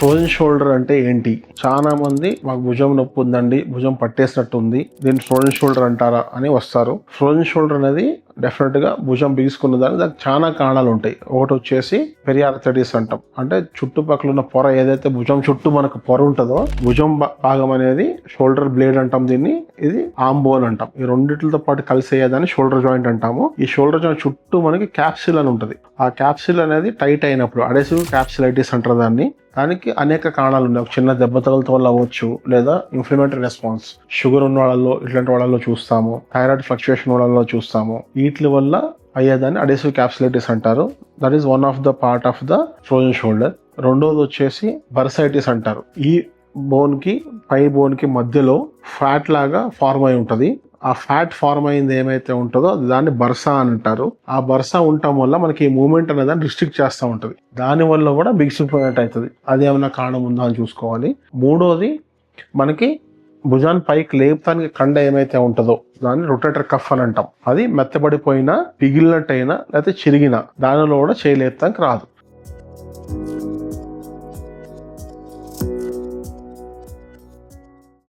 Frozen shoulder అంటే ఏంటి? చాలా మంది మాకు భుజం నొప్పి ఉందండి, భుజం పట్టేసినట్టు ఉంది, దీన్ని ఫ్రోజన్ షోల్డర్ అంటారా అని వస్తారు. ఫ్రోజన్ షోల్డర్ అనేది డెఫినెట్ గా భుజం బిగుసుకున్నదాన్ని, దానికి చాలా కారణాలు ఉంటాయి. ఒకటి వచ్చేసి పెరియార్థరైటిస్ అంటాం, అంటే చుట్టుపక్కల ఉన్న పొర ఏదైతే భుజం చుట్టూ మనకు పొర ఉంటుందో భుజం భాగం అనేది షోల్డర్ బ్లేడ్ అంటాం దీన్ని, ఇది ఆర్మ్ బోన్ అంటాం. ఈ రెండిటితో పాటు కలిసి అయ్యేదాన్ని షోల్డర్ జాయింట్ అంటాము. ఈ షోల్డర్ జాయింట్ చుట్టూ మనకి క్యాప్సిల్ అని ఉంటుంది. ఆ క్యాప్సిల్ అనేది టైట్ అయినప్పుడు అడెసివ్ క్యాప్సిలైటిస్ అంటారు దాన్ని. దానికి అనేక కారణాలు ఉన్నాయి. ఒక చిన్న దెబ్బ తగులుతో వల్ల అవ్వచ్చు, లేదా ఇన్ఫ్లమేటరీ రెస్పాన్స్, షుగర్ ఉన్న వాళ్ళలో, ఇట్లాంటి వాళ్ళలో చూస్తాము, థైరాయిడ్ ఫ్లక్చుయేషన్ వాళ్ళలో చూస్తాము. వీటి వల్ల అయ్యేదాన్ని అడెసివ్ క్యాప్సిలైటిస్ అంటారు. That is one of the part of the frozen shoulder. రెండోది వచ్చేసి బర్సైటిస్ అంటారు. ఈ బోన్ కి పై బోన్ కి మధ్యలో ఫ్యాట్ లాగా ఫార్మ్ అయి ఉంటది. ఆ ఫ్యాట్ ఫార్మ్ అయింది ఏమైతే ఉంటుందో దాన్ని బర్సా అని అంటారు. ఆ బర్సా ఉండటం వల్ల మనకి ఈ మూవ్మెంట్ అనేది రిస్ట్రిక్ట్ చేస్తూ ఉంటుంది. దాని వల్ల కూడా బిగిసిపోయినట్టు అవుతుంది. అది ఏమైనా కారణం ఉందా అని చూసుకోవాలి. మూడోది, మనకి భుజాన్ని పైకి లేపుతానికి కండ ఏమైతే ఉంటుందో దాన్ని రొటేటర్ కఫ్ అని అంటాం. అది మెత్తబడిపోయినా, పిగిలినట్టయినా, లేకపోతే చిరిగినా దానిలో కూడా చేయలేపుతానికి రాదు.